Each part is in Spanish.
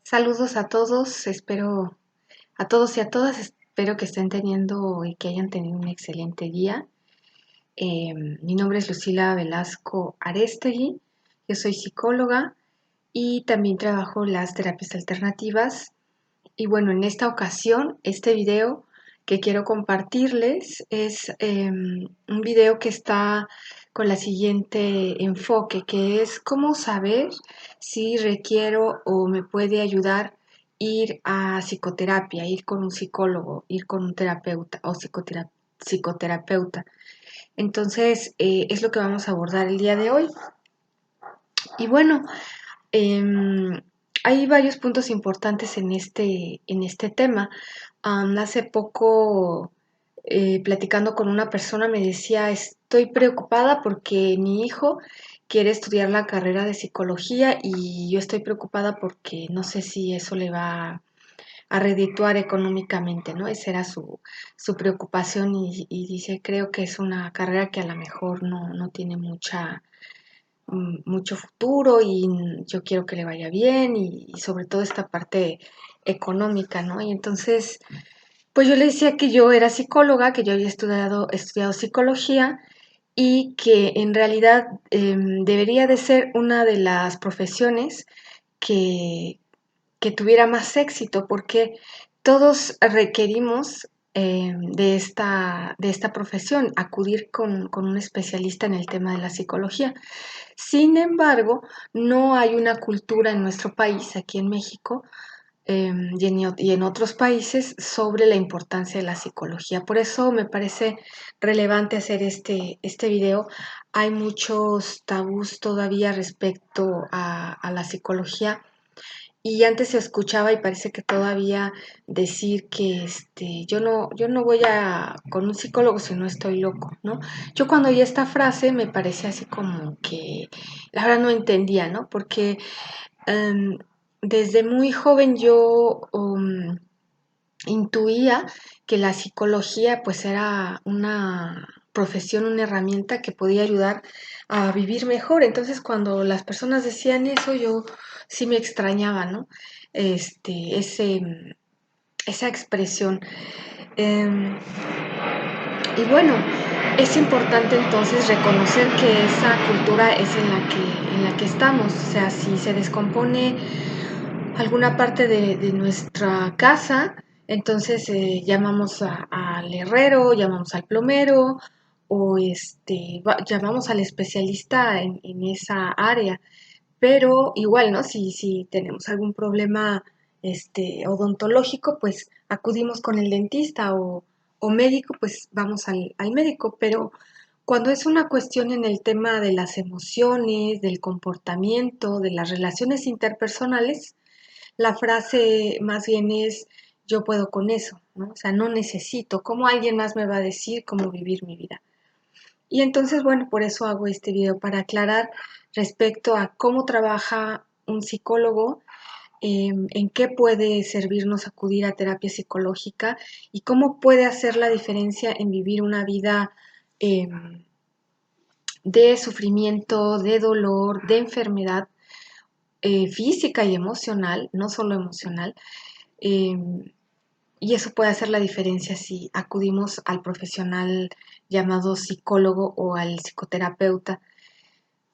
Saludos a todos, a todos y a todas, espero que estén teniendo y que hayan tenido un excelente día. Mi nombre es Lucila Velasco Arestegui, yo soy psicóloga y también trabajo las terapias alternativas. Y bueno, en esta ocasión, este video que quiero compartirles es un video que está con la siguiente enfoque, que es cómo saber si requiero o me puede ayudar ir a psicoterapia, ir con un psicólogo, ir con un terapeuta o psicoterapeuta. Entonces, es lo que vamos a abordar el día de hoy. Y bueno, em, hay varios puntos importantes en este tema. Hace poco, platicando con una persona, me decía, estoy preocupada porque mi hijo quiere estudiar la carrera de psicología y yo estoy preocupada porque no sé si eso le va a redituar económicamente, ¿no? Esa era su preocupación y dice, creo que es una carrera que a lo mejor no tiene mucho futuro y yo quiero que le vaya bien y sobre todo esta parte económica, ¿no? Y entonces, pues yo le decía que yo era psicóloga, que yo había estudiado psicología y que en realidad debería de ser una de las profesiones que, que tuviera más éxito, porque todos requerimos de esta profesión, acudir con un especialista en el tema de la psicología. Sin embargo, no hay una cultura en nuestro país, aquí en México, y en otros países, sobre la importancia de la psicología. Por eso me parece relevante hacer este video. Hay muchos tabús todavía respecto a la psicología y antes se escuchaba y parece que todavía decir que yo no voy a con un psicólogo si no estoy loco, ¿no? Yo cuando oí esta frase me parecía así como que la verdad no entendía, ¿no? Porque um, desde muy joven yo intuía que la psicología pues era una profesión, una herramienta que podía ayudar a vivir mejor. Entonces cuando las personas decían eso, yo sí me extrañaba, ¿no? Este, ese, esa expresión. Eh, y bueno, es importante entonces reconocer que esa cultura es en la que estamos. O sea, si se descompone alguna parte de nuestra casa, entonces llamamos al herrero, llamamos al plomero o llamamos al especialista en esa área. Pero igual, ¿no? Si tenemos algún problema odontológico, pues acudimos con el dentista o médico, pues vamos al médico. Pero cuando es una cuestión en el tema de las emociones, del comportamiento, de las relaciones interpersonales, la frase más bien es yo puedo con eso, ¿no? O sea, no necesito, ¿cómo alguien más me va a decir cómo vivir mi vida? Y entonces, bueno, por eso hago este video, para aclarar respecto a cómo trabaja un psicólogo, en qué puede servirnos acudir a terapia psicológica y cómo puede hacer la diferencia en vivir una vida eh, de sufrimiento, de dolor, de enfermedad física y emocional, no solo emocional. eh, y eso puede hacer la diferencia si acudimos al profesional llamado psicólogo o al psicoterapeuta.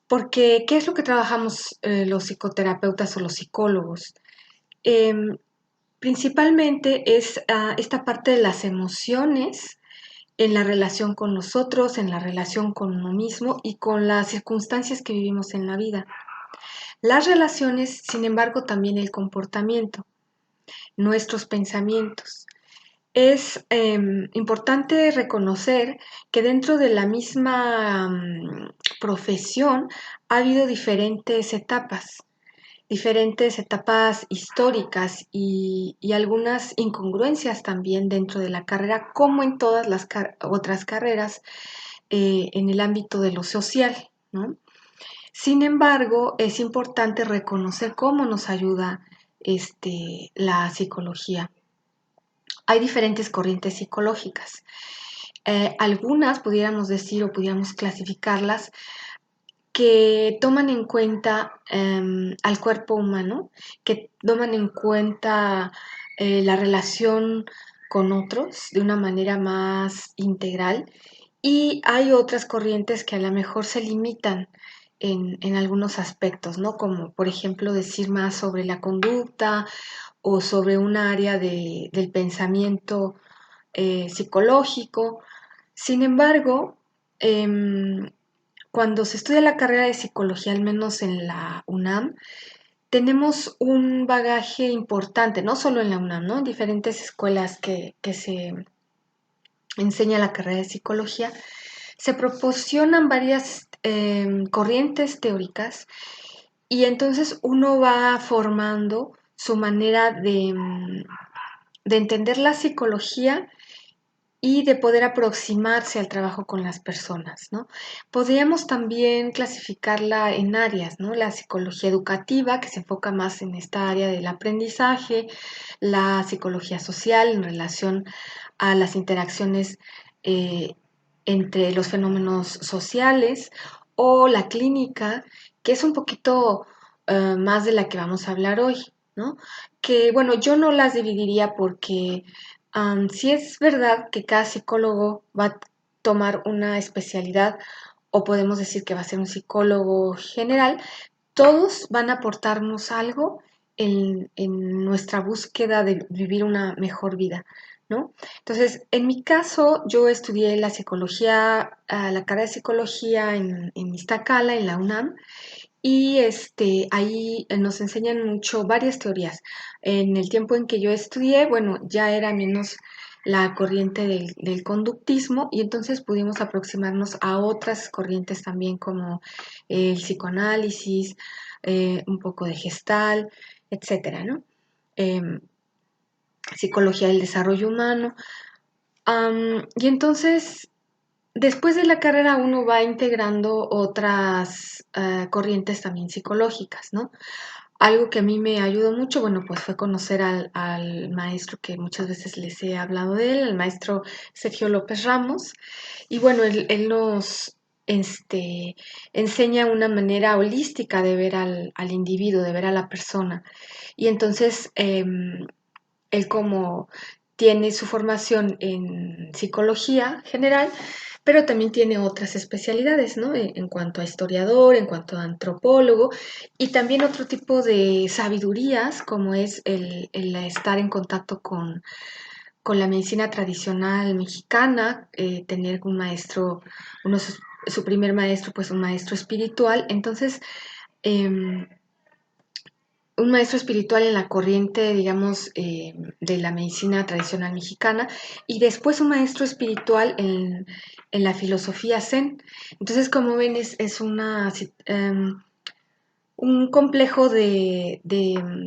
Porque, ¿qué es lo que trabajamos los psicoterapeutas o los psicólogos? Em, Principalmente es esta parte de las emociones en la relación con nosotros, en la relación con uno mismo y con las circunstancias que vivimos en la vida. Las relaciones, sin embargo, también el comportamiento, nuestros pensamientos. Es importante reconocer que dentro de la misma profesión ha habido diferentes etapas históricas y algunas incongruencias también dentro de la carrera, como en todas las otras carreras en el ámbito de lo social, ¿no? Sin embargo, es importante reconocer cómo nos ayuda la psicología. Hay diferentes corrientes psicológicas. Algunas pudiéramos decir o pudiéramos clasificarlas que toman en cuenta al cuerpo humano, que toman en cuenta la relación con otros de una manera más integral, y hay otras corrientes que a lo mejor se limitan en algunos aspectos, ¿no? Como por ejemplo decir más sobre la conducta o sobre un área del pensamiento psicológico. Sin embargo, em, cuando se estudia la carrera de psicología, al menos en la UNAM, tenemos un bagaje importante, no solo en la UNAM, ¿no? En diferentes escuelas que se enseña la carrera de psicología, se proporcionan varias corrientes teóricas, y entonces uno va formando su manera de entender la psicología y de poder aproximarse al trabajo con las personas, ¿no? Podríamos también clasificarla en áreas, ¿no? La psicología educativa, que se enfoca más en esta área del aprendizaje, la psicología social en relación a las interacciones eh, entre los fenómenos sociales, o la clínica, que es un poquito más de la que vamos a hablar hoy, ¿no? Que bueno, yo no las dividiría porque sí es verdad que cada psicólogo va a tomar una especialidad, o podemos decir que va a ser un psicólogo general. Todos van a aportarnos algo en nuestra búsqueda de vivir una mejor vida, ¿no? Entonces, en mi caso, yo estudié la psicología, la carrera de psicología en Iztacala, en la UNAM, y ahí nos enseñan mucho varias teorías. En el tiempo en que yo estudié, bueno, ya era menos la corriente del conductismo, y entonces pudimos aproximarnos a otras corrientes también como el psicoanálisis, un poco de gestal, etcétera, ¿no? Em, Psicología del desarrollo humano. Y entonces, después de la carrera uno va integrando otras corrientes también psicológicas, ¿no? Algo que a mí me ayudó mucho, bueno, pues fue conocer al maestro que muchas veces les he hablado de él, el maestro Sergio López Ramos. Y bueno, él nos enseña una manera holística de ver al individuo, de ver a la persona. Y entonces, él, como tiene su formación en psicología general, pero también tiene otras especialidades, ¿no? En cuanto a historiador, en cuanto a antropólogo, y también otro tipo de sabidurías, como es el estar en contacto con la medicina tradicional mexicana, tener un maestro, su primer maestro, pues un maestro espiritual. Entonces, em, un maestro espiritual en la corriente, digamos, de la medicina tradicional mexicana, y después un maestro espiritual en la filosofía zen. Entonces, como ven, es un complejo de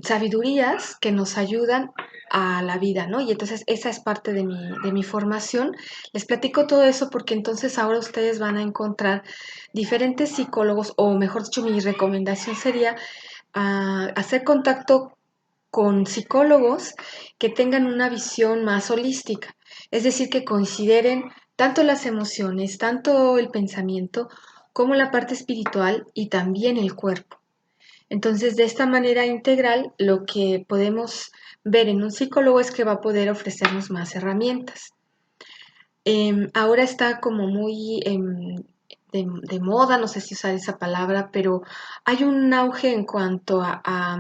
sabidurías que nos ayudan a la vida, ¿no? Y entonces esa es parte de mi formación. Les platico todo eso porque entonces ahora ustedes van a encontrar diferentes psicólogos, o mejor dicho, mi recomendación sería hacer contacto con psicólogos que tengan una visión más holística, es decir, que consideren tanto las emociones, tanto el pensamiento, como la parte espiritual y también el cuerpo. Entonces, de esta manera integral, lo que podemos ver en un psicólogo es que va a poder ofrecernos más herramientas. Ahora está como muy de moda, no sé si usar esa palabra, pero hay un auge en cuanto a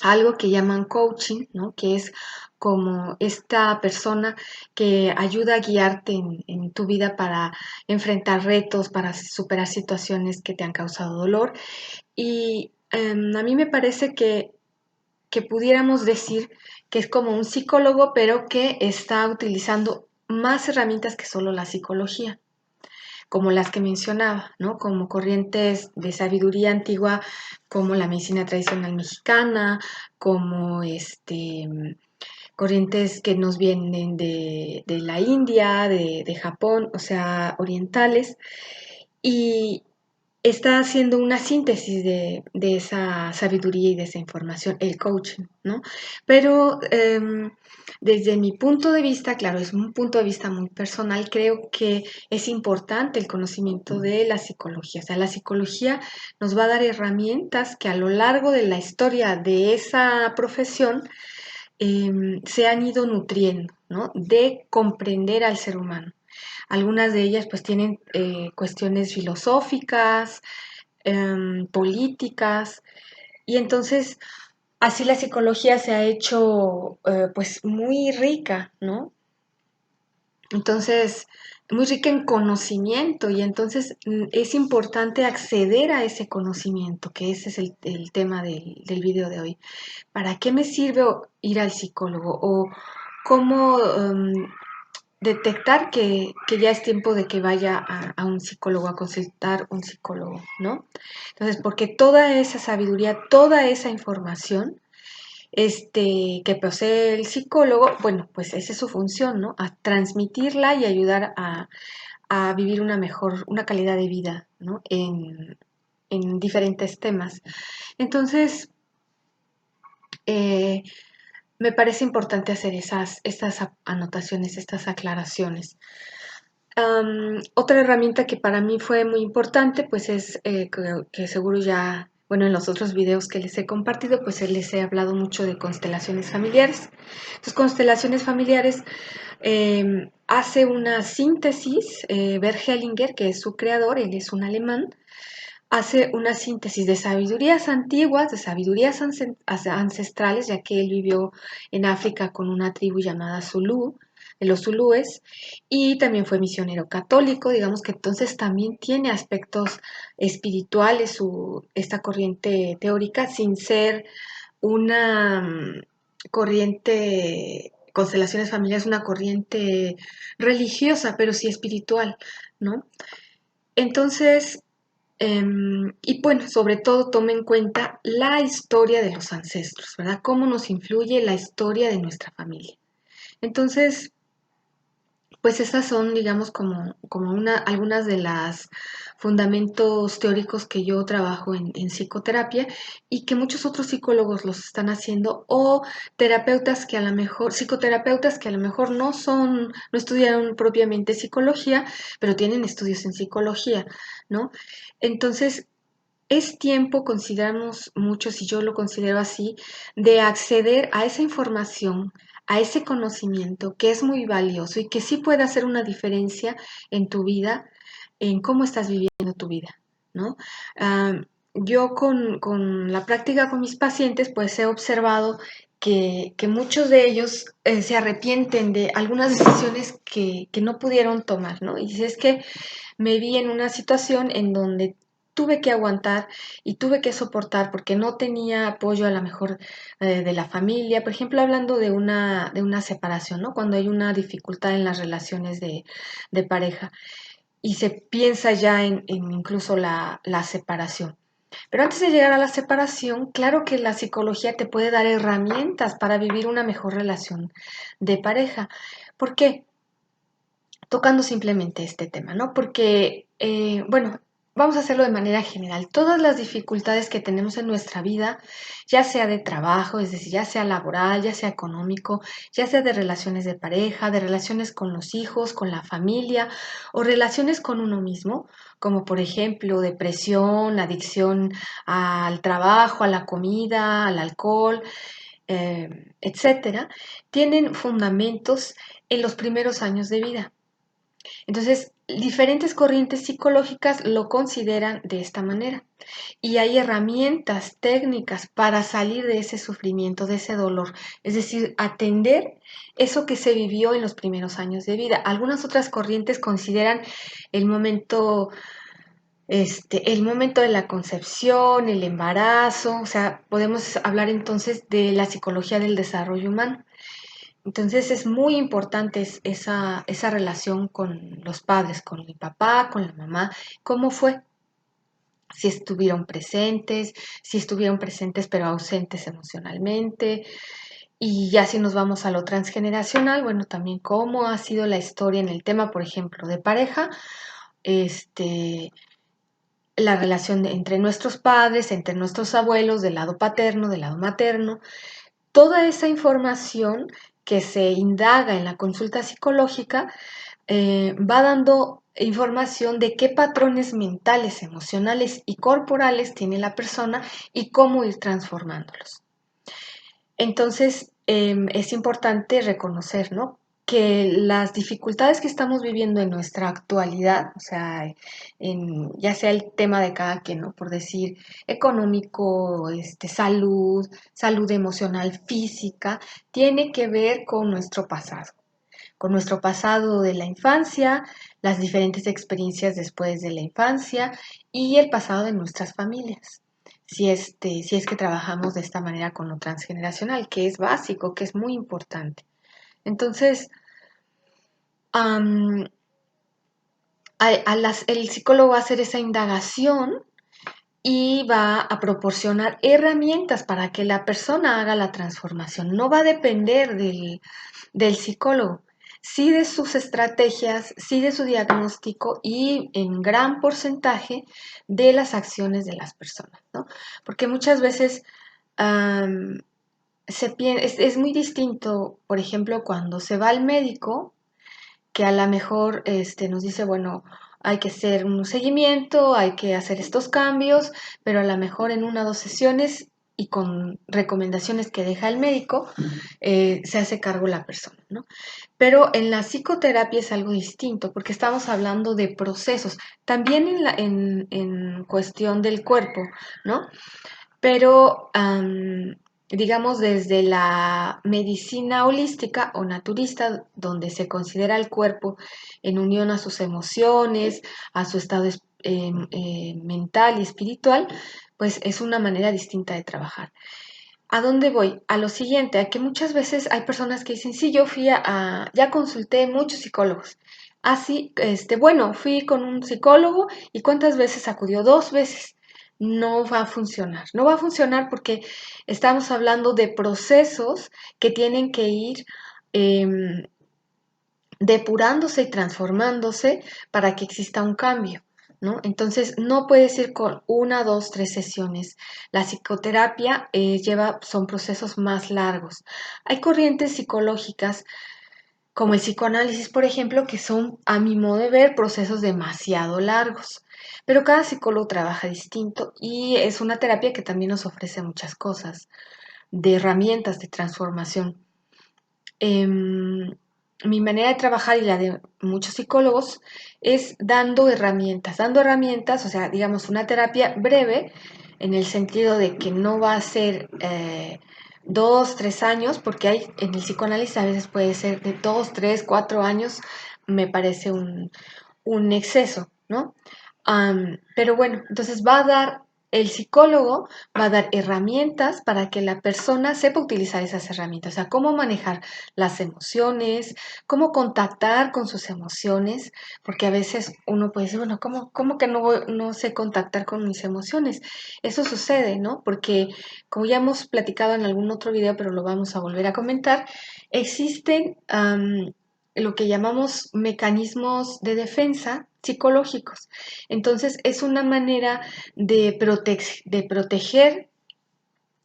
algo que llaman coaching, ¿no? Que es como esta persona que ayuda a guiarte en tu vida para enfrentar retos, para superar situaciones que te han causado dolor. Y a mí me parece que pudiéramos decir que es como un psicólogo, pero que está utilizando más herramientas que solo la psicología, como las que mencionaba, ¿no? Como corrientes de sabiduría antigua, como la medicina tradicional mexicana, como corrientes que nos vienen de la India, de Japón, o sea, orientales. Y, está haciendo una síntesis de esa sabiduría y de esa información, el coaching, ¿no? Pero desde mi punto de vista, claro, es un punto de vista muy personal, creo que es importante el conocimiento de la psicología. O sea, la psicología nos va a dar herramientas que a lo largo de la historia de esa profesión se han ido nutriendo, ¿no? De comprender al ser humano. Algunas de ellas pues tienen cuestiones filosóficas, políticas, y entonces así la psicología se ha hecho pues muy rica, ¿no? Entonces, muy rica en conocimiento y entonces es importante acceder a ese conocimiento, que ese es el tema del video de hoy. ¿Para qué me sirve ir al psicólogo? ¿O cómo detectar que ya es tiempo de que vaya a un psicólogo, a consultar un psicólogo, ¿no? Entonces, porque toda esa sabiduría, toda esa información que posee el psicólogo, bueno, pues esa es su función, ¿no? A transmitirla y ayudar a vivir una mejor, una calidad de vida, ¿no? En diferentes temas. Entonces, eh, me parece importante hacer estas anotaciones, estas aclaraciones. Otra herramienta que para mí fue muy importante, pues es que seguro ya, bueno, en los otros videos que les he compartido, pues les he hablado mucho de constelaciones familiares. Entonces, constelaciones familiares hace una síntesis, Bert Hellinger, que es su creador, él es un alemán, hace una síntesis de sabidurías antiguas, de sabidurías ancestrales, ya que él vivió en África con una tribu llamada Zulú, de los zulúes, y también fue misionero católico, digamos que entonces también tiene aspectos espirituales esta corriente teórica, sin ser una corriente, constelaciones familiares, una corriente religiosa, pero sí espiritual, ¿no? Entonces, y bueno, sobre todo tome en cuenta la historia de los ancestros, ¿verdad? Cómo nos influye la historia de nuestra familia. Entonces, pues esas son, digamos, algunas de las fundamentos teóricos que yo trabajo en psicoterapia y que muchos otros psicólogos los están haciendo o terapeutas que a lo mejor, psicoterapeutas que a lo mejor no estudiaron propiamente psicología, pero tienen estudios en psicología, ¿no? Entonces, es tiempo, consideramos muchos, y yo lo considero así, de acceder a esa información, a ese conocimiento que es muy valioso y que sí puede hacer una diferencia en tu vida, en cómo estás viviendo tu vida, ¿no? Yo con la práctica con mis pacientes, pues he observado que muchos de ellos se arrepienten de algunas decisiones que no pudieron tomar, ¿no? Y si es que me vi en una situación en donde tuve que aguantar y tuve que soportar porque no tenía apoyo a lo mejor de la familia, por ejemplo, hablando de una separación, ¿no? Cuando hay una dificultad en las relaciones de pareja y se piensa ya en incluso la separación. Pero antes de llegar a la separación, claro que la psicología te puede dar herramientas para vivir una mejor relación de pareja. ¿Por qué? Tocando simplemente este tema, ¿no? Porque, bueno, vamos a hacerlo de manera general. Todas las dificultades que tenemos en nuestra vida, ya sea de trabajo, es decir, ya sea laboral, ya sea económico, ya sea de relaciones de pareja, de relaciones con los hijos, con la familia o relaciones con uno mismo, como por ejemplo depresión, adicción al trabajo, a la comida, al alcohol, etcétera, tienen fundamentos en los primeros años de vida. Entonces, diferentes corrientes psicológicas lo consideran de esta manera. Y hay herramientas técnicas para salir de ese sufrimiento, de ese dolor. Es decir, atender eso que se vivió en los primeros años de vida. Algunas otras corrientes consideran el momento, el momento de la concepción, el embarazo. O sea, podemos hablar entonces de la psicología del desarrollo humano. Entonces es muy importante esa relación con los padres, con el papá, con la mamá, cómo fue, si estuvieron presentes pero ausentes emocionalmente. Y ya si nos vamos a lo transgeneracional, bueno, también cómo ha sido la historia en el tema, por ejemplo, de pareja, este, la relación entre nuestros padres, entre nuestros abuelos, del lado paterno, del lado materno. Toda esa información que se indaga en la consulta psicológica va dando información de qué patrones mentales, emocionales y corporales tiene la persona y cómo ir transformándolos. Entonces, es importante reconocer, ¿no?, que las dificultades que estamos viviendo en nuestra actualidad, o sea, ya sea el tema de cada quien, ¿no?, por decir económico, salud emocional, física, tiene que ver con nuestro pasado de la infancia, las diferentes experiencias después de la infancia y el pasado de nuestras familias. Si es que trabajamos de esta manera con lo transgeneracional, que es básico, que es muy importante. Entonces, am, el psicólogo va a hacer esa indagación y va a proporcionar herramientas para que la persona haga la transformación. No va a depender del psicólogo, sí de sus estrategias, sí de su diagnóstico y en gran porcentaje de las acciones de las personas, ¿no? Porque muchas veces am, es muy distinto, por ejemplo, cuando se va al médico, que a lo mejor nos dice, bueno, hay que hacer un seguimiento, hay que hacer estos cambios, pero a lo mejor en 1 o 2 sesiones y con recomendaciones que deja el médico, se hace cargo la persona, ¿no? Pero en la psicoterapia es algo distinto, porque estamos hablando de procesos, también en cuestión del cuerpo, ¿no? Pero digamos desde la medicina holística o naturista, donde se considera el cuerpo en unión a sus emociones, a su estado mental y espiritual, pues es una manera distinta de trabajar. ¿A dónde voy? A lo siguiente, a que muchas veces hay personas que dicen, sí, yo ya consulté muchos psicólogos. Así, bueno, fui con un psicólogo y ¿cuántas veces acudió? 2 veces. No va a funcionar. No va a funcionar porque estamos hablando de procesos que tienen que ir em, depurándose y transformándose para que exista un cambio, ¿no? Entonces, no puedes ir con 1, 2, 3 sesiones. La psicoterapia son procesos más largos. Hay corrientes psicológicas, como el psicoanálisis, por ejemplo, que son, a mi modo de ver, procesos demasiado largos. Pero cada psicólogo trabaja distinto y es una terapia que también nos ofrece muchas cosas, de herramientas de transformación. Mi manera de trabajar y la de muchos psicólogos es dando herramientas, o sea, digamos, una terapia breve en el sentido de que no va a ser 2, 3 años, porque en el psicoanálisis a veces puede ser de 2, 3, 4 años, me parece un exceso, ¿no? Pero bueno, entonces el psicólogo va a dar herramientas para que la persona sepa utilizar esas herramientas, o sea, cómo manejar las emociones, cómo contactar con sus emociones, porque a veces uno puede decir, bueno, ¿cómo que no sé contactar con mis emociones? Eso sucede, ¿no? Porque como ya hemos platicado en algún otro video, pero lo vamos a volver a comentar, existen lo que llamamos mecanismos de defensa psicológicos. Entonces, es una manera de proteger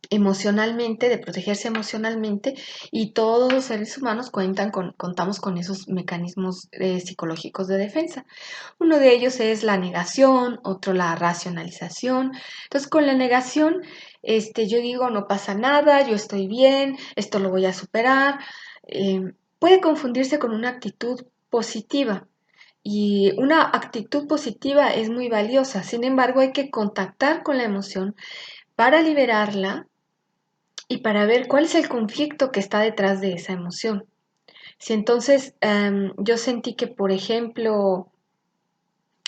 emocionalmente, de protegerse emocionalmente, y todos los seres humanos contamos con esos mecanismos psicológicos de defensa. Uno de ellos es la negación, otro la racionalización. Entonces, con la negación, yo digo, no pasa nada, yo estoy bien, esto lo voy a superar. Puede confundirse con una actitud positiva. Y una actitud positiva es muy valiosa. Sin embargo, hay que contactar con la emoción para liberarla y para ver cuál es el conflicto que está detrás de esa emoción. Si entonces yo sentí que, por ejemplo,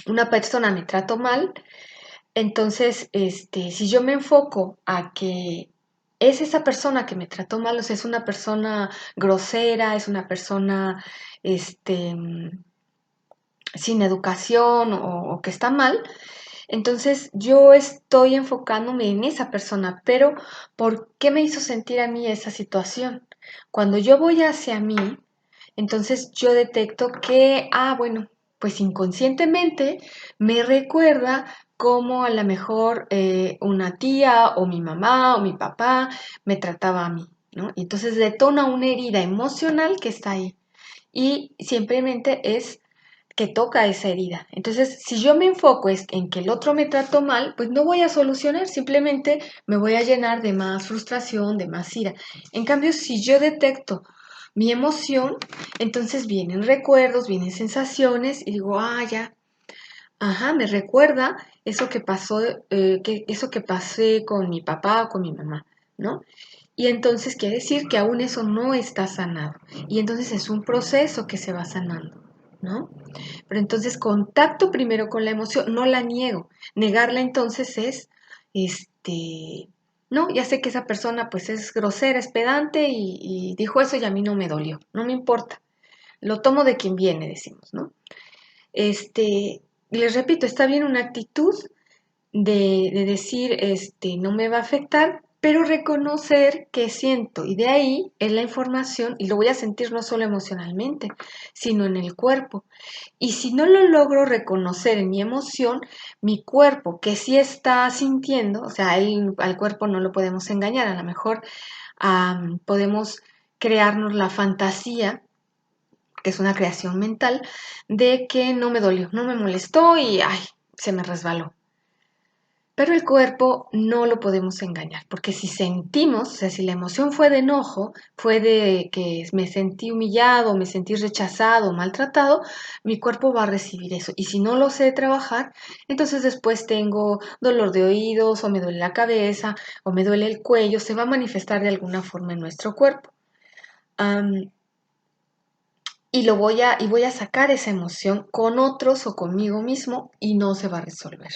una persona me trató mal, entonces, si yo me enfoco a que es esa persona que me trató mal, o sea, es una persona grosera, es una persona, sin educación o que está mal, entonces yo estoy enfocándome en esa persona, pero ¿por qué me hizo sentir a mí esa situación? Cuando yo voy hacia mí, entonces yo detecto que, bueno, pues inconscientemente me recuerda cómo a lo mejor una tía o mi mamá o mi papá me trataba a mí, ¿no? Y entonces detona una herida emocional que está ahí y simplemente es que toca esa herida. Entonces, si yo me enfoco en que el otro me trató mal, pues no voy a solucionar, simplemente me voy a llenar de más frustración, de más ira. En cambio, si yo detecto mi emoción, entonces vienen recuerdos, vienen sensaciones y digo, ah, ya, ajá, me recuerda eso que pasó, eso que pasé con mi papá o con mi mamá, ¿no? Y entonces quiere decir que aún eso no está sanado. Y entonces es un proceso que se va sanando, ¿no? Pero entonces contacto primero con la emoción, no la niego. Negarla entonces es, no, ya sé que esa persona pues es grosera, es pedante y dijo eso y a mí no me dolió, no me importa. Lo tomo de quien viene, decimos, ¿no? Les repito, está bien una actitud de decir, no me va a afectar, pero reconocer que siento. Y de ahí es la información y lo voy a sentir no solo emocionalmente, sino en el cuerpo. Y si no lo logro reconocer en mi emoción, mi cuerpo, que sí está sintiendo, o sea, al cuerpo no lo podemos engañar, a lo mejor podemos crearnos la fantasía, que es una creación mental, de que no me dolió, no me molestó y, ay, se me resbaló. Pero el cuerpo no lo podemos engañar, porque si sentimos, o sea, si la emoción fue de enojo, fue de que me sentí humillado, me sentí rechazado, maltratado, mi cuerpo va a recibir eso. Y si no lo sé trabajar, entonces después tengo dolor de oídos, o me duele la cabeza, o me duele el cuello, se va a manifestar de alguna forma en nuestro cuerpo. Y voy a sacar esa emoción con otros o conmigo mismo y no se va a resolver,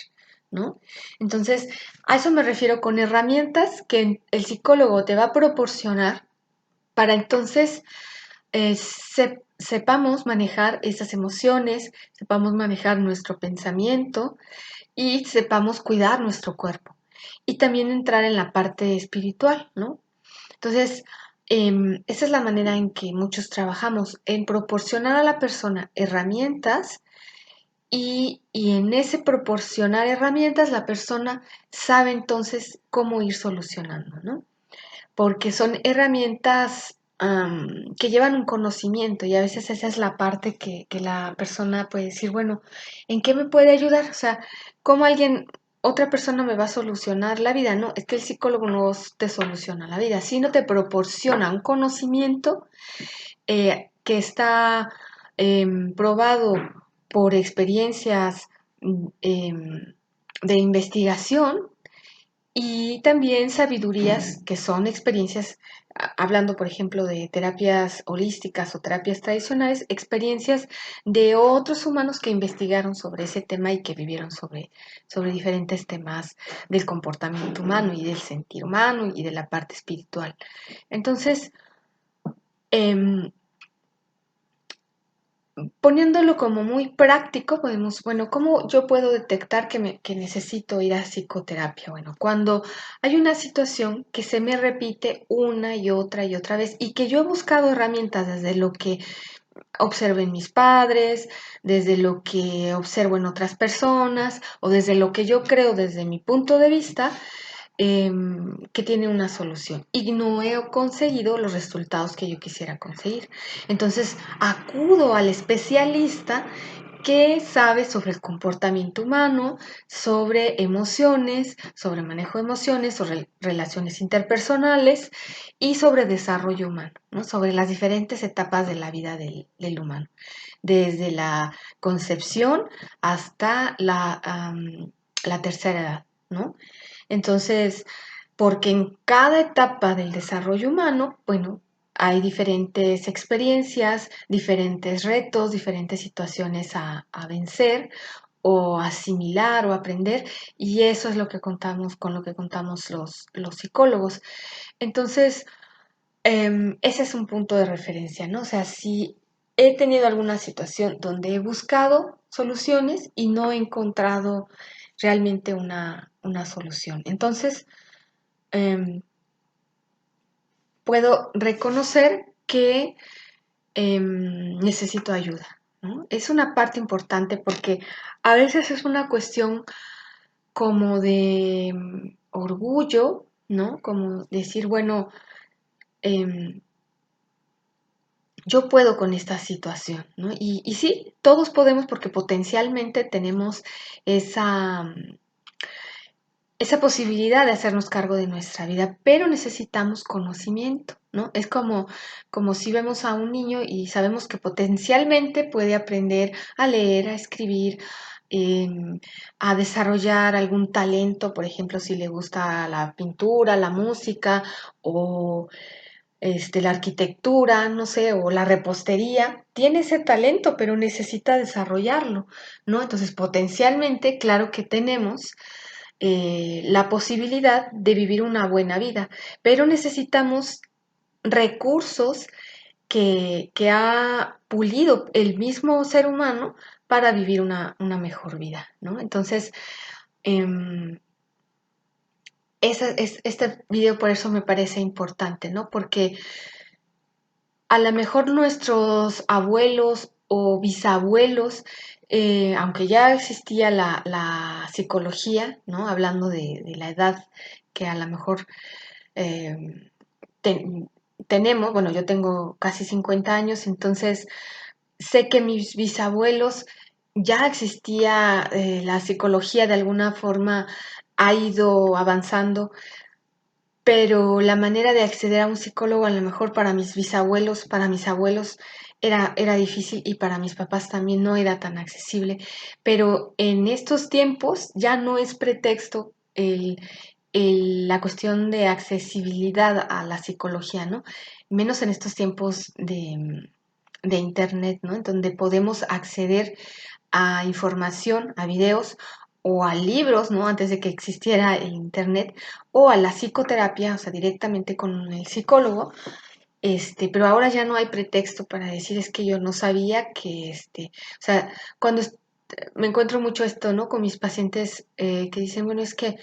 ¿no? Entonces, a eso me refiero con herramientas que el psicólogo te va a proporcionar para entonces sepamos manejar esas emociones, sepamos manejar nuestro pensamiento y sepamos cuidar nuestro cuerpo. Y también entrar en la parte espiritual, ¿no? Entonces, esa es la manera en que muchos trabajamos, en proporcionar a la persona herramientas y en ese proporcionar herramientas la persona sabe entonces cómo ir solucionando, ¿no? Porque son herramientas que llevan un conocimiento y a veces esa es la parte que la persona puede decir, bueno, ¿en qué me puede ayudar? O sea, ¿cómo otra persona me va a solucionar la vida? No, es que el psicólogo no te soluciona la vida, sino te proporciona un conocimiento que está probado por experiencias em, de investigación y también sabidurías que son experiencias, hablando por ejemplo de terapias holísticas o terapias tradicionales, experiencias de otros humanos que investigaron sobre ese tema y que vivieron sobre diferentes temas del comportamiento humano y del sentir humano y de la parte espiritual. Entonces, em, poniéndolo como muy práctico, podemos, bueno, ¿cómo yo puedo detectar que necesito ir a psicoterapia? Bueno, cuando hay una situación que se me repite una y otra vez y que yo he buscado herramientas desde lo que observo en mis padres, desde lo que observo en otras personas o desde lo que yo creo desde mi punto de vista, que tiene una solución y no he conseguido los resultados que yo quisiera conseguir. Entonces acudo al especialista que sabe sobre el comportamiento humano, sobre emociones, sobre manejo de emociones, sobre relaciones interpersonales y sobre desarrollo humano, ¿no? Sobre las diferentes etapas de la vida del humano, desde la concepción hasta la tercera edad, ¿no? Entonces, porque en cada etapa del desarrollo humano, bueno, hay diferentes experiencias, diferentes retos, diferentes situaciones a vencer o asimilar o aprender, y eso es lo que contamos, con lo que contamos los psicólogos. Entonces, ese es un punto de referencia, ¿no? O sea, si he tenido alguna situación donde he buscado soluciones y no he encontrado realmente una solución. Entonces, em, puedo reconocer que necesito ayuda, ¿no? Es una parte importante porque a veces es una cuestión como de orgullo, ¿no? Como decir, bueno, em, yo puedo con esta situación, ¿no? Y sí, todos podemos porque potencialmente tenemos esa, esa posibilidad de hacernos cargo de nuestra vida, pero necesitamos conocimiento, ¿no? Es como si vemos a un niño y sabemos que potencialmente puede aprender a leer, a escribir, a desarrollar algún talento, por ejemplo, si le gusta la pintura, la música o la arquitectura, no sé, o la repostería, tiene ese talento, pero necesita desarrollarlo, ¿no? Entonces, potencialmente, claro que tenemos la posibilidad de vivir una buena vida, pero necesitamos recursos que ha pulido el mismo ser humano para vivir una mejor vida, ¿no? Entonces, eh, este video por eso me parece importante, ¿no? Porque a lo mejor nuestros abuelos o bisabuelos, aunque ya existía la psicología, ¿no? Hablando de la edad que a lo mejor eh, ten- tenemos, bueno, yo tengo casi 50 años, entonces sé que mis bisabuelos ya existía la psicología de alguna forma ha ido avanzando, pero la manera de acceder a un psicólogo a lo mejor para mis bisabuelos, para mis abuelos, era difícil y para mis papás también no era tan accesible. Pero en estos tiempos ya no es pretexto la cuestión de accesibilidad a la psicología, ¿no? Menos en estos tiempos de Internet, ¿no? En donde podemos acceder a información, a videos o a libros, ¿no? Antes de que existiera el internet, o a la psicoterapia, o sea, directamente con el psicólogo, pero ahora ya no hay pretexto para decir es que yo no sabía que, o sea, cuando me encuentro mucho esto, ¿no? Con mis pacientes que dicen, bueno, es que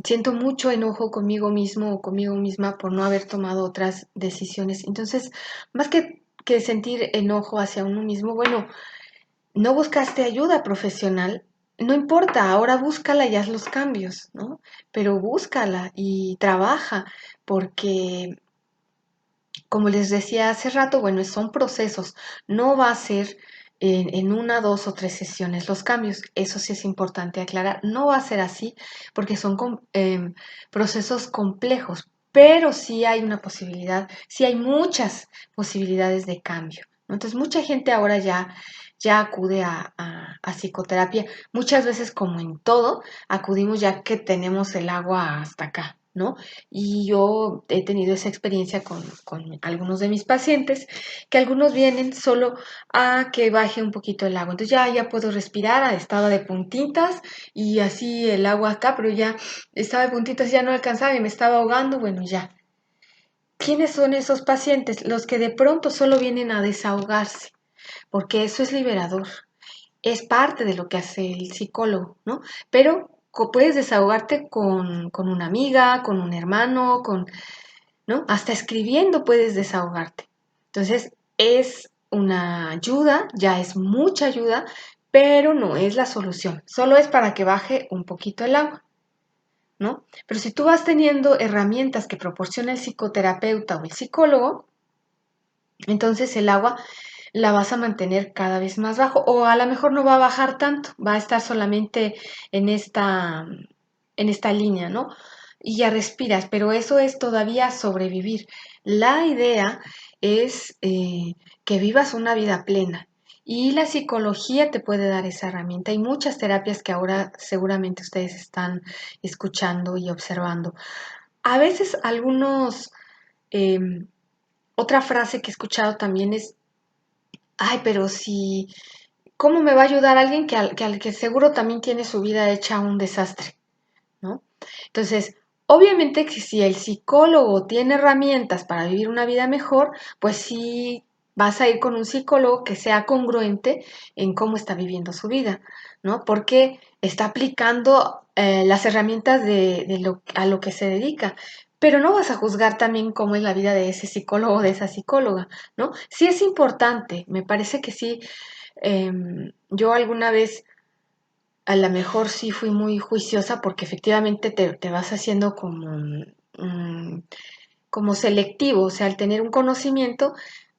siento mucho enojo conmigo mismo o conmigo misma por no haber tomado otras decisiones. Entonces, más que sentir enojo hacia uno mismo, bueno, no buscaste ayuda profesional, no importa, ahora búscala y haz los cambios, ¿no? Pero búscala y trabaja, porque como les decía hace rato, bueno, son procesos, no va a ser en una, dos o tres sesiones los cambios, eso sí es importante aclarar, no va a ser así porque son procesos complejos, pero sí hay una posibilidad, sí hay muchas posibilidades de cambio, ¿no? Entonces, mucha gente ahora ya acude a psicoterapia, muchas veces como en todo, acudimos ya que tenemos el agua hasta acá, ¿no? Y yo he tenido esa experiencia con algunos de mis pacientes, que algunos vienen solo a que baje un poquito el agua. Entonces ya puedo respirar, estaba de puntitas y así el agua acá, pero ya estaba de puntitas, ya no alcanzaba y me estaba ahogando, bueno, ya. ¿Quiénes son esos pacientes? Los que de pronto solo vienen a desahogarse, porque eso es liberador, es parte de lo que hace el psicólogo, ¿no? Pero puedes desahogarte con una amiga, con un hermano, ¿no? Hasta escribiendo puedes desahogarte. Entonces, es una ayuda, ya es mucha ayuda, pero no es la solución. Solo es para que baje un poquito el agua, ¿no? Pero si tú vas teniendo herramientas que proporciona el psicoterapeuta o el psicólogo, entonces el agua la vas a mantener cada vez más bajo o a lo mejor no va a bajar tanto, va a estar solamente en esta línea, ¿no? Y ya respiras, pero eso es todavía sobrevivir. La idea es que vivas una vida plena y la psicología te puede dar esa herramienta. Hay muchas terapias que ahora seguramente ustedes están escuchando y observando. A veces em, otra frase que he escuchado también es, ay, pero si, ¿cómo me va a ayudar alguien al que seguro también tiene su vida hecha un desastre? ¿No? Entonces, obviamente que si el psicólogo tiene herramientas para vivir una vida mejor, pues sí vas a ir con un psicólogo que sea congruente en cómo está viviendo su vida, ¿no? Porque está aplicando las herramientas a lo que se dedica. Pero no vas a juzgar también cómo es la vida de ese psicólogo o de esa psicóloga, ¿no? Sí es importante, me parece que sí. Yo alguna vez a lo mejor sí fui muy juiciosa porque efectivamente te vas haciendo mm, como selectivo, o sea, al tener un conocimiento,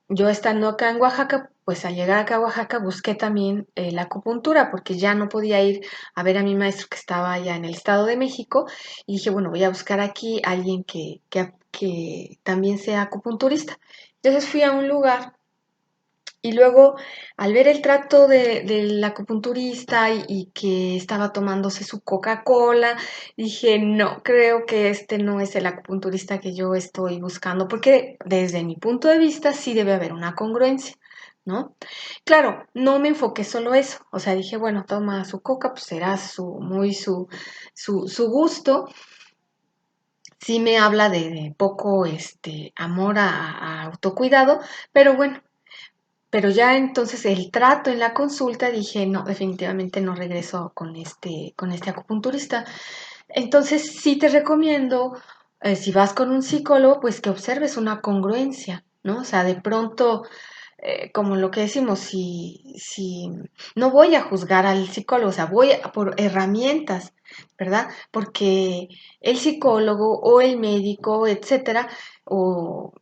yo estando acá en Oaxaca, pues al llegar acá a Oaxaca busqué también la acupuntura porque ya no podía ir a ver a mi maestro que estaba allá en el Estado de México y dije, bueno, voy a buscar aquí a alguien que también sea acupunturista. Entonces fui a un lugar y luego, al ver el trato del acupunturista y que estaba tomándose su Coca-Cola, dije, no, creo que este no es el acupunturista que yo estoy buscando, porque desde mi punto de vista sí debe haber una congruencia, ¿no? Claro, no me enfoqué solo eso, o sea, dije, bueno, toma su coca, pues será su gusto. Sí me habla de poco amor a autocuidado, pero bueno, pero ya entonces el trato en la consulta dije, no, definitivamente no regreso con este acupunturista. Entonces sí te recomiendo, si vas con un psicólogo, pues que observes una congruencia, ¿no? O sea, de pronto, como lo que decimos, si no voy a juzgar al psicólogo, o sea, voy a por herramientas, ¿verdad? Porque el psicólogo o el médico, etcétera, o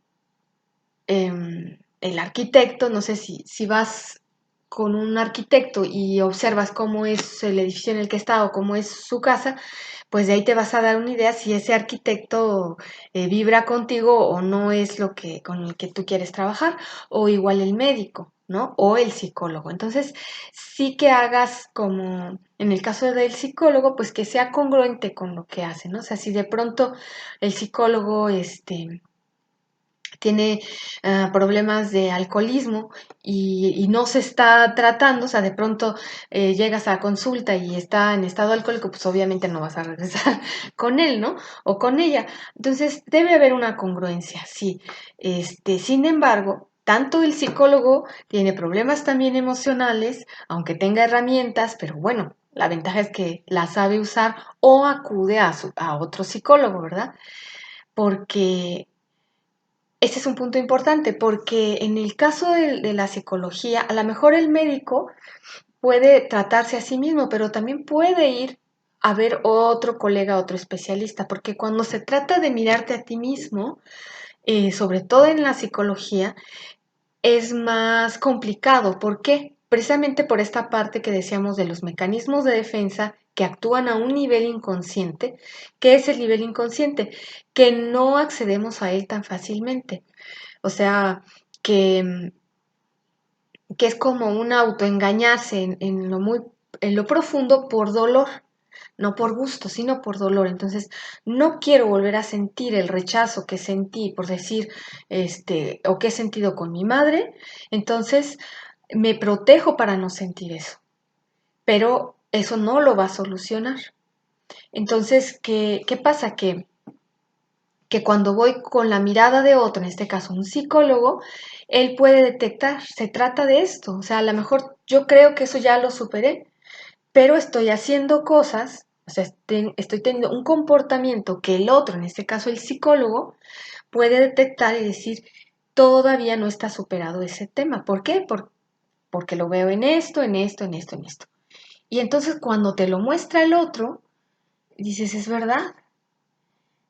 el arquitecto, no sé si vas con un arquitecto y observas cómo es el edificio en el que está o cómo es su casa, pues de ahí te vas a dar una idea si ese arquitecto vibra contigo o no es lo que con el que tú quieres trabajar, o igual el médico, ¿no? O el psicólogo. Entonces, sí que hagas como en el caso del psicólogo, pues que sea congruente con lo que hace, ¿no? O sea, si de pronto el psicólogo, tiene problemas de alcoholismo y no se está tratando, o sea, de pronto llegas a consulta y está en estado alcohólico, pues obviamente no vas a regresar con él, ¿no? O con ella. Entonces, debe haber una congruencia, sí. Sin embargo, tanto el psicólogo tiene problemas también emocionales, aunque tenga herramientas, pero bueno, la ventaja es que la sabe usar o acude a otro psicólogo, ¿verdad? Porque ese es un punto importante porque en el caso de la psicología, a lo mejor el médico puede tratarse a sí mismo, pero también puede ir a ver otro colega, otro especialista, porque cuando se trata de mirarte a ti mismo, sobre todo en la psicología, es más complicado. ¿Por qué? Precisamente por esta parte que decíamos de los mecanismos de defensa que actúan a un nivel inconsciente. ¿Qué es el nivel inconsciente? Que no accedemos a él tan fácilmente. O sea, que, que es como un autoengañarse en lo profundo por dolor, no por gusto, sino por dolor. Entonces, no quiero volver a sentir el rechazo que sentí por decir, o que he sentido con mi madre, entonces me protejo para no sentir eso, pero eso no lo va a solucionar. Entonces, ¿qué pasa? Que cuando voy con la mirada de otro, en este caso un psicólogo, él puede detectar, se trata de esto, o sea, a lo mejor yo creo que eso ya lo superé, pero estoy haciendo cosas, o sea, estoy teniendo un comportamiento que el otro, en este caso el psicólogo, puede detectar y decir, todavía no está superado ese tema. ¿Por qué? Porque lo veo en esto, en esto, en esto, en esto. Y entonces cuando te lo muestra el otro, dices, es verdad,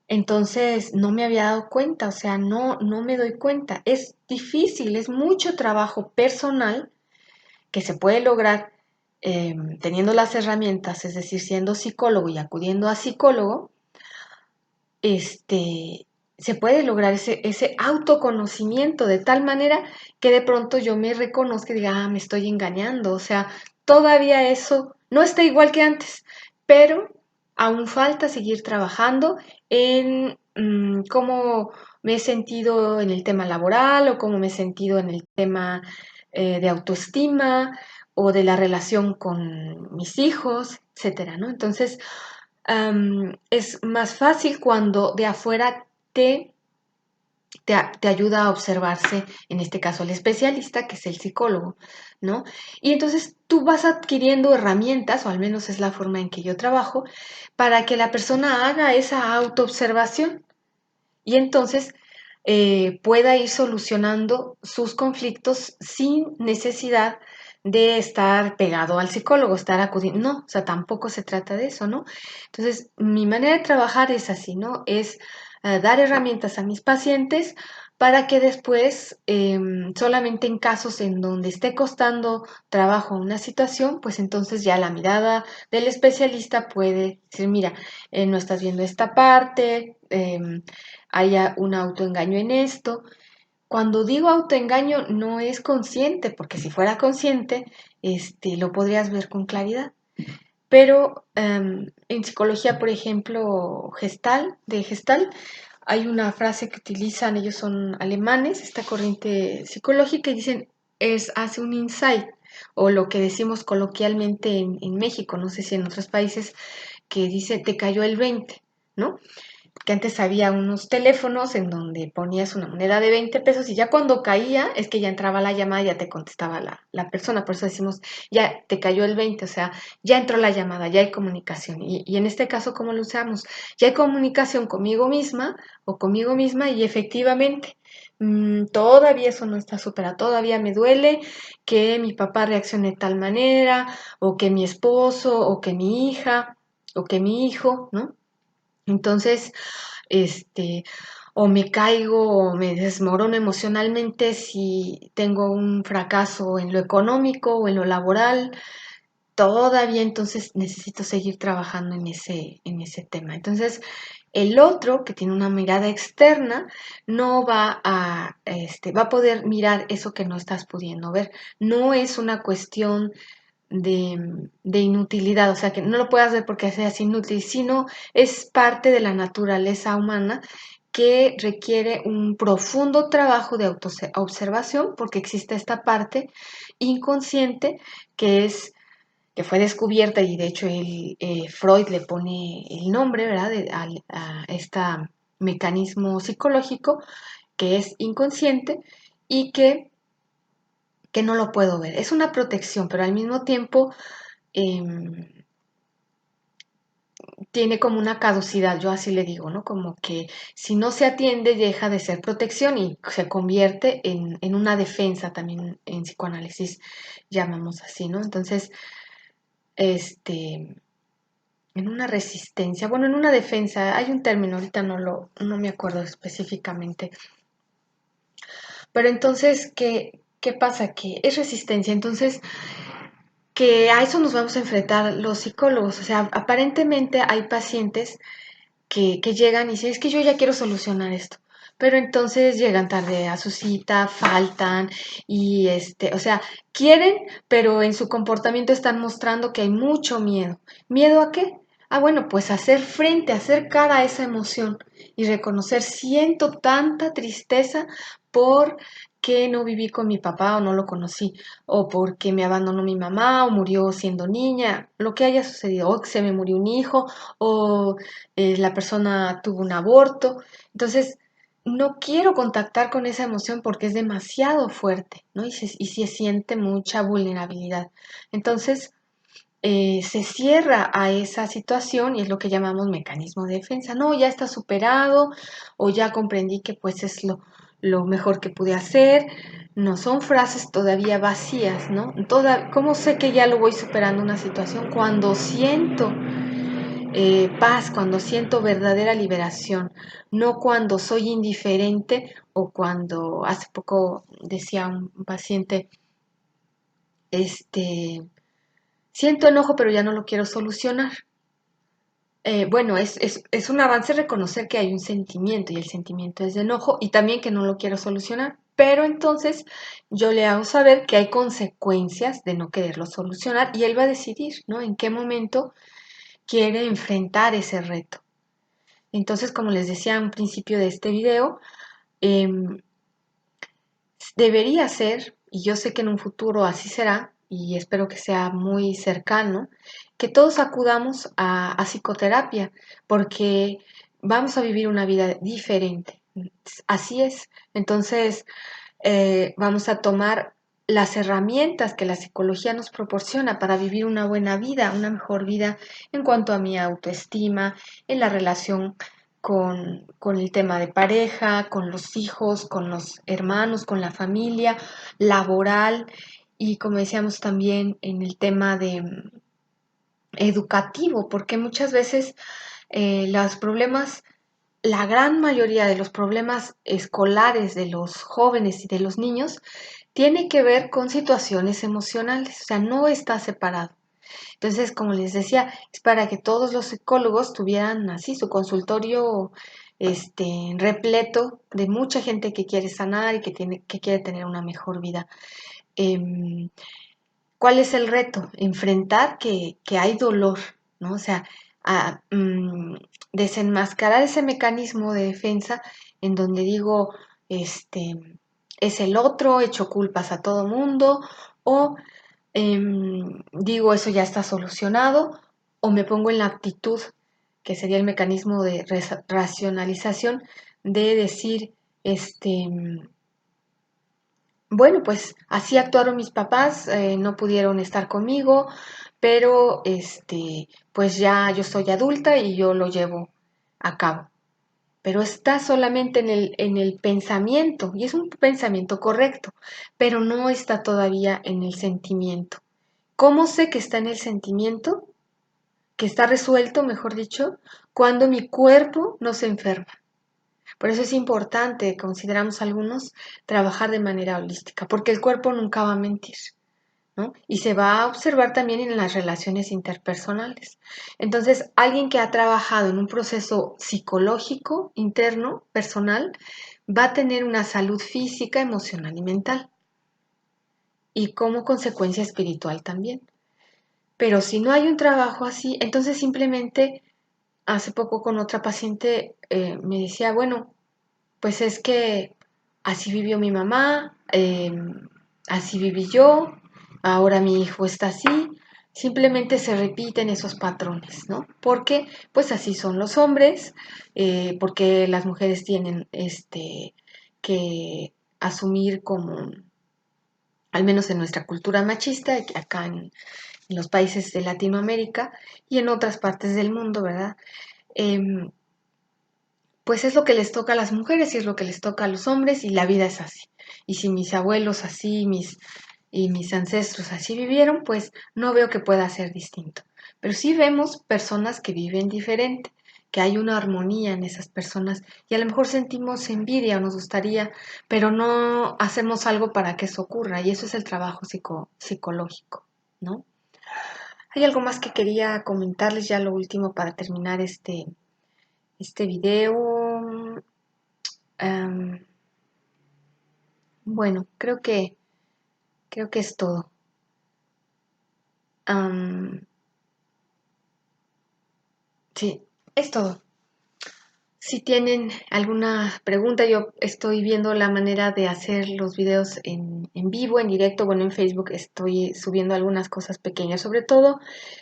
entonces no me había dado cuenta, o sea, no me doy cuenta. Es difícil, es mucho trabajo personal que se puede lograr teniendo las herramientas, es decir, siendo psicólogo y acudiendo a psicólogo, se puede lograr ese autoconocimiento de tal manera que de pronto yo me reconozca y diga, ah, me estoy engañando, o sea, todavía eso no está igual que antes, pero aún falta seguir trabajando en cómo me he sentido en el tema laboral o cómo me he sentido en el tema de autoestima o de la relación con mis hijos, etcétera, ¿no? Entonces, es más fácil cuando de afuera te ayuda a observarse, en este caso el especialista, que es el psicólogo, ¿no? Y entonces tú vas adquiriendo herramientas, o al menos es la forma en que yo trabajo, para que la persona haga esa autoobservación y entonces pueda ir solucionando sus conflictos sin necesidad de estar pegado al psicólogo, estar acudiendo. No, o sea, tampoco se trata de eso, ¿no? Entonces, mi manera de trabajar es así, ¿no? Es dar herramientas a mis pacientes para que después, solamente en casos en donde esté costando trabajo una situación, pues entonces ya la mirada del especialista puede decir, mira, no estás viendo esta parte, haya un autoengaño en esto. Cuando digo autoengaño no es consciente, porque si fuera consciente, lo podrías ver con claridad. Pero en psicología, por ejemplo, de Gestalt, hay una frase que utilizan, ellos son alemanes, esta corriente psicológica, y dicen, hace un insight, o lo que decimos coloquialmente en México, no sé si en otros países, que dice, te cayó el 20, ¿no? Que antes había unos teléfonos en donde ponías una moneda de 20 pesos y ya cuando caía es que ya entraba la llamada y ya te contestaba la persona. Por eso decimos, ya te cayó el 20, o sea, ya entró la llamada, ya hay comunicación. Y en este caso, ¿cómo lo usamos? Ya hay comunicación conmigo misma o conmigo misma y efectivamente todavía eso no está superado, todavía me duele que mi papá reaccione de tal manera o que mi esposo o que mi hija o que mi hijo, ¿no? Entonces, este, o me caigo o me desmorono emocionalmente si tengo un fracaso en lo económico o en lo laboral, todavía entonces necesito seguir trabajando en ese tema. Entonces, el otro que tiene una mirada externa no va a poder mirar eso que no estás pudiendo ver. No es una cuestión de inutilidad, o sea, que no lo puedas ver porque seas inútil, sino es parte de la naturaleza humana que requiere un profundo trabajo de autoobservación porque existe esta parte inconsciente que es que fue descubierta y de hecho Freud le pone el nombre, ¿verdad? A este mecanismo psicológico que es inconsciente y que no lo puedo ver. Es una protección, pero al mismo tiempo em, tiene como una caducidad, yo así le digo, ¿no? Como que si no se atiende deja de ser protección y se convierte en una defensa también en psicoanálisis, llamamos así, ¿no? Entonces, este, en una resistencia, bueno, en una defensa, hay un término, ahorita no me acuerdo específicamente, pero entonces, ¿qué pasa? Que es resistencia, entonces que a eso nos vamos a enfrentar los psicólogos. O sea, aparentemente hay pacientes que llegan y dicen, es que yo ya quiero solucionar esto. Pero entonces llegan tarde a su cita, faltan y o sea, quieren, pero en su comportamiento están mostrando que hay mucho miedo. ¿Miedo a qué? Ah, bueno, pues hacer frente, hacer cara a esa emoción y reconocer, siento tanta tristeza por que no viví con mi papá o no lo conocí, o porque me abandonó mi mamá o murió siendo niña, lo que haya sucedido, o que se me murió un hijo, o la persona tuvo un aborto. Entonces, no quiero contactar con esa emoción porque es demasiado fuerte, ¿no? Y se siente mucha vulnerabilidad. Entonces, se cierra a esa situación y es lo que llamamos mecanismo de defensa. No, ya está superado o ya comprendí que pues es lo mejor que pude hacer. No, son frases todavía vacías, ¿no? ¿Cómo sé que ya lo voy superando una situación? Cuando siento paz, cuando siento verdadera liberación, no cuando soy indiferente o cuando hace poco decía un paciente, este, siento enojo pero ya no lo quiero solucionar. Bueno, es un avance reconocer que hay un sentimiento y el sentimiento es de enojo y también que no lo quiero solucionar, pero entonces yo le hago saber que hay consecuencias de no quererlo solucionar y él va a decidir, ¿no? En qué momento quiere enfrentar ese reto. Entonces, como les decía al principio de este video, em, debería ser, y yo sé que en un futuro así será, y espero que sea muy cercano, que todos acudamos a psicoterapia, porque vamos a vivir una vida diferente. Así es. Entonces, vamos a tomar las herramientas que la psicología nos proporciona para vivir una buena vida, una mejor vida en cuanto a mi autoestima, en la relación con el tema de pareja, con los hijos, con los hermanos, con la familia, laboral y como decíamos también en el tema de educativo, porque muchas veces los problemas, la gran mayoría de los problemas escolares de los jóvenes y de los niños tiene que ver con situaciones emocionales, o sea, no está separado. Entonces, como les decía, es para que todos los psicólogos tuvieran así su consultorio repleto de mucha gente que quiere sanar y que quiere tener una mejor vida. Em, ¿Cuál es el reto? Enfrentar que hay dolor, ¿no? O sea, a, desenmascarar ese mecanismo de defensa en donde digo, este, es el otro, echo culpas a todo mundo, o digo, eso ya está solucionado, o me pongo en la actitud, que sería el mecanismo de racionalización, de decir, bueno, pues así actuaron mis papás, no pudieron estar conmigo, pero pues ya yo soy adulta y yo lo llevo a cabo. Pero está solamente en el pensamiento, y es un pensamiento correcto, pero no está todavía en el sentimiento. ¿Cómo sé que está en el sentimiento? Que está resuelto, mejor dicho, cuando mi cuerpo no se enferma. Por eso es importante, consideramos algunos, trabajar de manera holística, porque el cuerpo nunca va a mentir, ¿no? Y se va a observar también en las relaciones interpersonales. Entonces, alguien que ha trabajado en un proceso psicológico, interno, personal, va a tener una salud física, emocional y mental, y como consecuencia espiritual también. Pero si no hay un trabajo así, entonces simplemente, hace poco con otra paciente me decía, bueno, pues es que así vivió mi mamá, así viví yo, ahora mi hijo está así, simplemente se repiten esos patrones, ¿no? Porque pues así son los hombres, porque las mujeres tienen que asumir como, al menos en nuestra cultura machista, acá en los países de Latinoamérica y en otras partes del mundo, ¿verdad? Em, pues es lo que les toca a las mujeres y es lo que les toca a los hombres y la vida es así. Y si mis abuelos así y mis ancestros así vivieron, pues no veo que pueda ser distinto. Pero sí vemos personas que viven diferente, que hay una armonía en esas personas y a lo mejor sentimos envidia o nos gustaría, pero no hacemos algo para que eso ocurra y eso es el trabajo psicológico, ¿no? Hay algo más que quería comentarles ya lo último para terminar este video. Am, bueno, creo que es todo. Am, sí, es todo. Si tienen alguna pregunta, yo estoy viendo la manera de hacer los videos en vivo, en directo. Bueno, en Facebook estoy subiendo algunas cosas pequeñas, sobre todo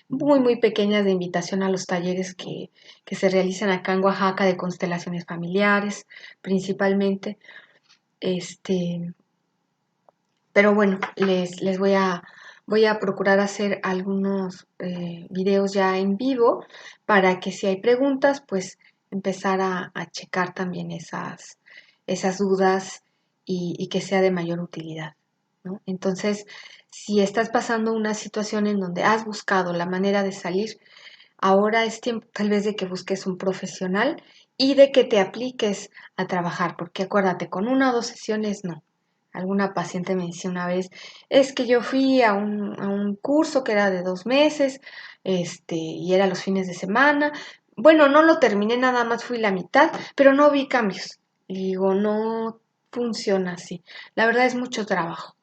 muy, muy pequeñas de invitación a los talleres que se realizan acá en Oaxaca de constelaciones familiares, principalmente. Este, pero bueno, les voy a procurar hacer algunos videos ya en vivo para que si hay preguntas, pues empezar a checar también esas dudas y que sea de mayor utilidad, ¿no? Entonces, si estás pasando una situación en donde has buscado la manera de salir, ahora es tiempo tal vez de que busques un profesional y de que te apliques a trabajar, porque acuérdate, con una o dos sesiones no. Alguna paciente me decía una vez, es que yo fui a un curso que era de 2 meses, y era los fines de semana. Bueno, no lo terminé, nada más fui la mitad, pero no vi cambios. Y digo, no funciona así. La verdad es mucho trabajo.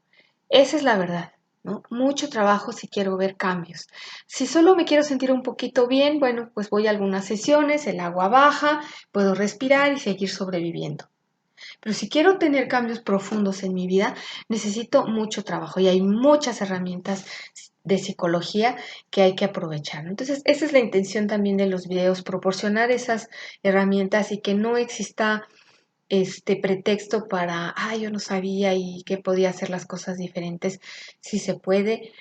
Esa es la verdad, ¿no? Mucho trabajo si quiero ver cambios. Si solo me quiero sentir un poquito bien, bueno, pues voy a algunas sesiones, el agua baja, puedo respirar y seguir sobreviviendo. Pero si quiero tener cambios profundos en mi vida, necesito mucho trabajo y hay muchas herramientas de psicología que hay que aprovechar. Entonces, esa es la intención también de los videos, proporcionar esas herramientas y que no exista este pretexto para, yo no sabía y que podía hacer las cosas diferentes. Si se puede,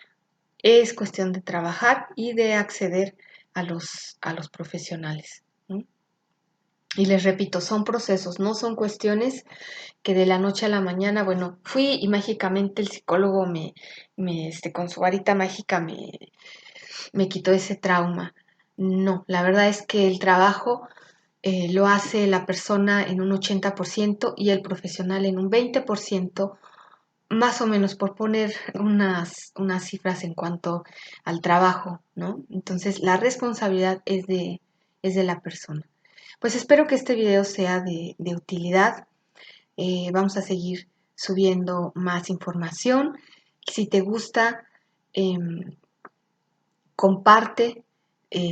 es cuestión de trabajar y de acceder a los profesionales, ¿no? Y les repito, son procesos, no son cuestiones que de la noche a la mañana, bueno, fui y mágicamente el psicólogo con su varita mágica me quitó ese trauma. No, la verdad es que el trabajo lo hace la persona en un 80% y el profesional en un 20%, más o menos por poner unas cifras en cuanto al trabajo, ¿no? Entonces, la responsabilidad es de la persona. Pues espero que este video sea de utilidad. Vamos a seguir subiendo más información. Si te gusta, em, comparte,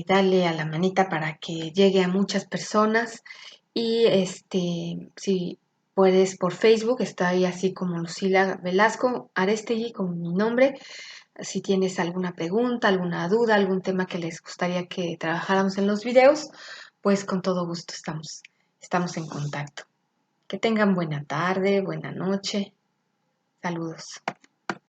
dale a la manita para que llegue a muchas personas y si puedes por Facebook, está ahí así como Lucila Velasco Arestegui con mi nombre. Si tienes alguna pregunta, alguna duda, algún tema que les gustaría que trabajáramos en los videos, pues con todo gusto estamos en contacto. Que tengan buena tarde, buena noche. Saludos.